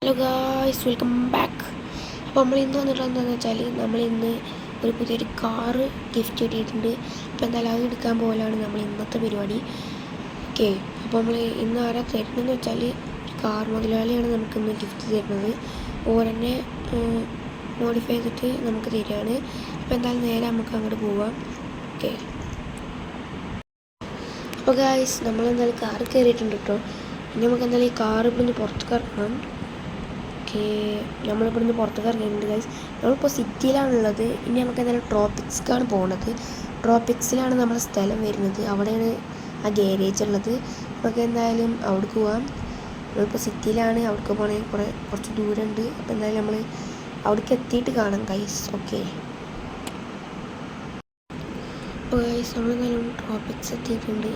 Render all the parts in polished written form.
Hello guys, welcome back. അപ്പോൾ നമ്മൾ ഇന്ന് വന്നിട്ടുള്ളതെന്ന് വെച്ചാൽ നമ്മളിന്ന് ഒരു പുതിയൊരു കാറ് ഗിഫ്റ്റ് കിട്ടിയിട്ടുണ്ട്. അപ്പോൾ എന്തായാലും അത് എടുക്കാൻ പോലാണ് നമ്മൾ ഇന്നത്തെ പരിപാടി. ഓക്കെ, അപ്പോൾ നമ്മൾ ഇന്ന് ആരാ തരുന്നതെന്ന് വെച്ചാൽ കാർ മുതലാളിയാണ് നമുക്കിന്ന് ഗിഫ്റ്റ് തരുന്നത്. ഓരെന്നെ മോഡിഫൈ ചെയ്തിട്ട് നമുക്ക് തരികയാണ്. അപ്പോൾ എന്തായാലും നേരെ നമുക്ക് അങ്ങോട്ട് പോവാം. ഓക്കെ, അപ്പോൾ ഗായ്സ് നമ്മളെന്തായാലും കാറ് കയറിയിട്ടുണ്ട് കേട്ടോ. ഇനി നമുക്ക് എന്തായാലും ഈ കാർ ഇവിടുന്ന് പുറത്തേക്ക് ഇറക്കണം. നമ്മളിവിടുന്ന് പുറത്തേക്ക് ഇറങ്ങിയിട്ടുണ്ട് ഗൈസ്. നമ്മളിപ്പോൾ സിറ്റിയിലാണുള്ളത്. ഇനി നമുക്ക് എന്തായാലും ട്രോപ്പിക്സിലാണ് പോകുന്നത്. ട്രോപ്പിക്സിലാണ് നമ്മുടെ സ്ഥലം വരുന്നത്. അവിടെയാണ് ആ ഗാരേജ് ഉള്ളത്. നമുക്ക് എന്തായാലും അവിടേക്ക് പോവാം. നമ്മളിപ്പോൾ സിറ്റിയിലാണ്. അവിടേക്ക് പോകണമെങ്കിൽ കുറച്ച് ദൂരമുണ്ട്. അപ്പോൾ എന്തായാലും നമ്മൾ അവിടേക്ക് എത്തിയിട്ട് കാണാം ഗൈസ്. ഓക്കെ, അപ്പോൾ ഗൈസ് നമ്മളെന്തായാലും ട്രോപ്പിക്സ് എത്തിയിട്ടുണ്ട്.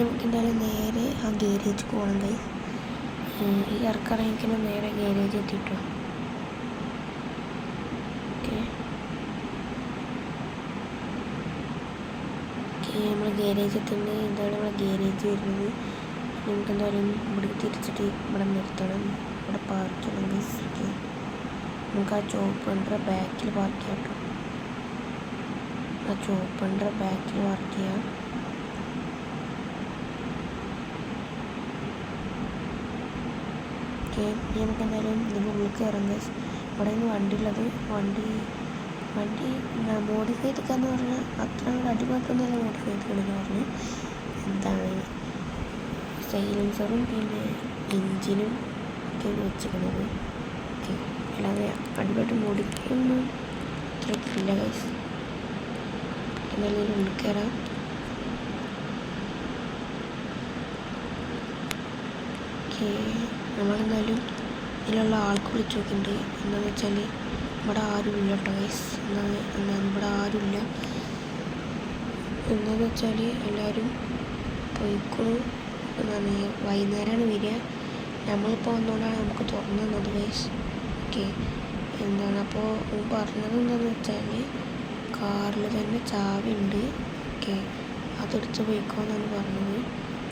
നമുക്ക് എന്തായാലും നേരെ ആ ഗാരേജ് പോകണം ഗൈസ്. ഈ ഇറക്കിറങ്ങിക്കുന്ന നേരെ ഗാരേജ് എത്തിയിട്ടോ. ഓക്കെ, നമ്മൾ ഗാരേജ് എത്തുന്നത്. ഇതാണ് നമ്മളെ ഗാരേജ് വരുന്നത്. നമുക്ക് എന്തായാലും ഇവിടെ തിരിച്ചിട്ട് ഇവിടെ നിർത്തണം. ഇവിടെ പാർക്ക് ചെയ്യണം ഗൈസ്. ഓക്കെ, നമുക്ക് ആ ചുവപ്പ് വണ്ടിയുടെ ബാക്കിൽ പാർക്ക് ചെയ്യാം കേട്ടോ. ആ ചുവപ്പ് വണ്ടിയുടെ ബാക്കിൽ പാർക്ക് ചെയ്യാം. നമുക്ക് എന്തായാലും ഇതിൻ്റെ ഉള്ളിൽ കയറാം ഗൈസ്. ഇവിടെ നിന്ന് വണ്ടി ഉള്ളത്. വണ്ടി മോഡിഫൈ ചെയ്തിക്കാന്ന് പറഞ്ഞാൽ അത്ര അടിമാറ്റമൊന്നുമല്ല മോഡിഫൈ ചെയ്തിട്ടുണ്ടെന്ന് പറഞ്ഞ്. എന്താണ് സൈലൻസറും പിന്നെ എൻജിനും ഒക്കെയാണ് വെച്ചിരിക്കുന്നത്. ഓക്കെ, അല്ലാതെ അടിമായിട്ട് മോഡിഫൈ ഒന്നും ഇല്ല ഗൈസ്. എന്നാലും ഇതിൻ്റെ ഉള്ളിൽ കയറാം. ഓക്കെ, നമ്മളെന്തായാലും ഇതിലുള്ള ആൾക്ക് വിളിച്ച് നോക്കിയിട്ടുണ്ട്. എന്താണെന്ന് വെച്ചാൽ ഇവിടെ ആരുമില്ല കേട്ടോ ഗൈസ്. എന്താണ് ഇവിടെ ആരുമില്ല. എന്താണെന്ന് വെച്ചാൽ എല്ലാവരും പോയിക്കോളും. എന്താണ് വൈകുന്നേരമാണ് വരിക. നമ്മളിപ്പോൾ വന്നുകൊണ്ടാണ് നമുക്ക് തുറന്നു തന്നത് ഗൈസ്. ഓക്കെ, എന്താണ് അപ്പോൾ പറഞ്ഞത് എന്താണെന്ന് വെച്ചാൽ കാറിൽ തന്നെ ചാവി ഉണ്ട്. ഓക്കെ, അതെടുത്ത് പോയിക്കോന്നാണ് പറഞ്ഞത്.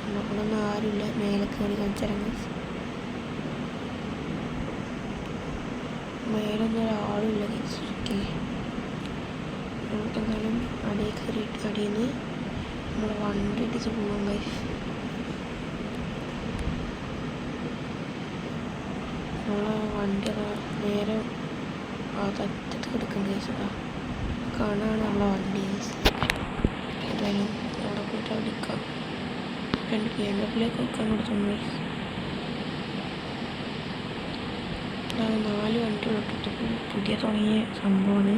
ഇവിടെ ഒന്നും ആരുമില്ല. മേലെ കയറി കാണിച്ചാൽ ഗൈസ്. മേലൊന്നും ഒരാളുമില്ല ഗൈസ്. ഓക്കെ, നമുക്ക് എന്തായാലും അടിയിൽ കയറിയിട്ട് അടിയിൽ നിന്ന് നമ്മുടെ വണ്ടി ഇടിച്ച് പോകാം ഗൈസ്. നമ്മളെ വണ്ടി നേരെ തറ്റത്ത് കിടക്കും ഗൈസ്. അതാ കാണാണ് നമ്മളെ വണ്ടി ഗൈസ്. എന്തായാലും അവിടെ പോയിട്ട് അടിക്കാം. രണ്ട് BMW വെക്കാൻ കൊടുത്തു ഗൈസ്. 4 വണ്ടികളൊട്ടിട്ട് പുതിയ തുടങ്ങിയ സംഭവമാണ്.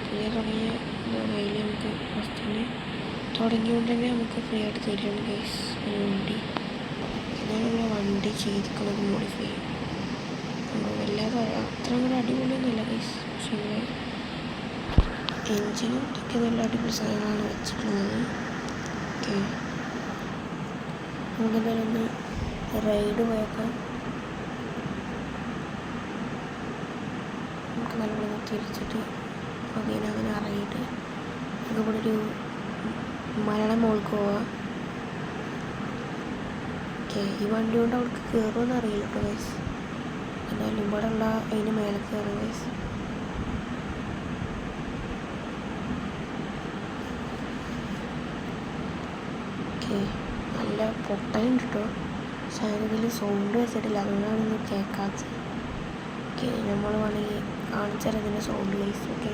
അതിൽ നമുക്ക് ഫസ്റ്റിന് തുടങ്ങിയോണ്ട് തന്നെ നമുക്ക് ഫ്രീ ആയിട്ട് തരികയാണ് ഗൈസ് ഒരു വണ്ടി. ഇതാണ് നമ്മളെ വണ്ടി ചെയ്തിരിക്കുന്നത് മോഡിഫൈ. വല്ലാതെ അത്ര അങ്ങനെ അടിപൊളിയൊന്നുമില്ല ഗൈസ്. പക്ഷേ എൻജിനും ഇതൊക്കെ നല്ല അടിപൊളി സാധനങ്ങളാണ് വെച്ചിട്ടുള്ളത്. ഓക്കെ, നമുക്കെന്തായാലും ഒന്ന് റൈഡ് പോയേക്കാം. നമുക്ക് നല്ലോണം തിരിച്ചിട്ട് അങ്ങനെ ഇറങ്ങിയിട്ട് നമുക്ക് ഇവിടെ ഒരു മലയുടെ മുകളിൽ പോവാം. ഓക്കെ, ഈ വണ്ടി കൊണ്ട് അവിടേക്ക് കയറുമെന്ന് അറിയില്ല കേട്ടോ ഗൈസ്. എന്നാലും ഇവിടെ ഉള്ള അതിന് മേലെ കയറും ഗൈസ്. ഓക്കെ, നല്ല പൊട്ടലുണ്ട് കേട്ടോ. പക്ഷെ അതിനിതിൽ സൗണ്ട് വെച്ചിട്ടില്ല, അതുകൊണ്ടാണ് ഇന്ന് കേൾക്കാത്തത്. ഓക്കെ, നമ്മൾ വേണമെങ്കിൽ കാണിച്ചാലതിൻ്റെ സൗണ്ട് ഗൈസ്. ഓക്കെ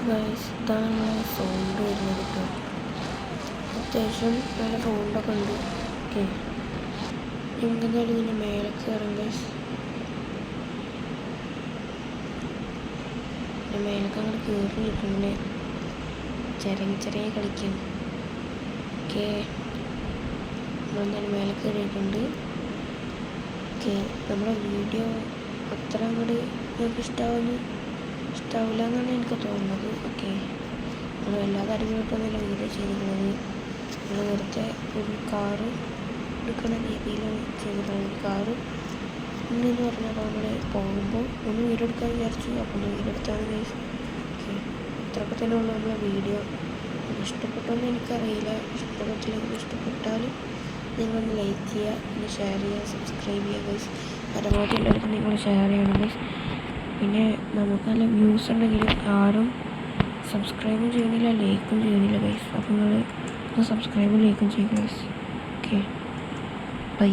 ഗൈസ്, ഇതാണ് നമ്മളെ സൗണ്ട് വരുന്നത് കേട്ടോ. അത്യാവശ്യം നല്ല സൗണ്ടൊക്കെ ഉണ്ട്. ഓക്കെ, നമുക്ക് എന്തായാലും ഇതിൻ്റെ മേലെ കയറും ഗൈസ്. ഇതിൻ്റെ മേലൊക്കെ അങ്ങോട്ട് കയറി നിൽക്കുന്നുണ്ട്. ചെറിയ കളിക്കും. ഓക്കെ, നമ്മളെന്തായാലും മേലെ കയറിയിട്ടുണ്ട്. ഓക്കെ, നമ്മുടെ വീഡിയോ അത്ര അങ്ങോട്ട് നിങ്ങൾക്ക് ഇഷ്ടാവില്ല എന്നാണ് എനിക്ക് തോന്നുന്നത്. ഓക്കെ, നമ്മൾ വല്ലാതെ അടിപൊളിയായിട്ടൊന്നുമല്ല വീഡിയോ ചെയ്തിരിക്കുന്നത്. നമ്മൾ വെറുതെ ഒരു കാറ് എടുക്കുന്ന രീതിയിലാണ് ചെയ്തിട്ടുള്ളത്. ഒരു കാറ് എന്ന് പറഞ്ഞാൽ നമ്മൾ പോകുമ്പോൾ ഒന്ന് വീഡിയോ എടുക്കാൻ വിചാരിച്ചു. അപ്പോൾ വീഡിയോ എടുത്താണ് ഗൈസ്. ഓക്കെ, ഇത്രയൊക്കെ തന്നെ ഉള്ളൂ നമ്മളെ വീഡിയോ. ഇഷ്ടപ്പെട്ടോന്ന് എനിക്കറിയില്ല. ഇഷ്ടപ്പെട്ടില്ലെങ്കിൽ ഇഷ്ടപ്പെട്ടാൽ നിങ്ങളൊന്ന് ലൈക്ക് ചെയ്യുക, പിന്നെ ഷെയർ ചെയ്യുക, സബ്സ്ക്രൈബ് ചെയ്യുക ഗൈസ്. പരമാവധി എല്ലാവർക്കും നിങ്ങൾ ഷെയർ ചെയ്യണം ഗൈസ്. പിന്നെ നമുക്ക് നല്ല വ്യൂസ് ഉണ്ടെങ്കിലും ആരും സബ്സ്ക്രൈബും ചെയ്യണില്ല, ലൈക്കും ചെയ്യണില്ല ഗൈസ്. അപ്പോൾ നിങ്ങൾ സബ്സ്ക്രൈബും ലൈക്കും ചെയ്യുക ഗൈസ്. Okay, by.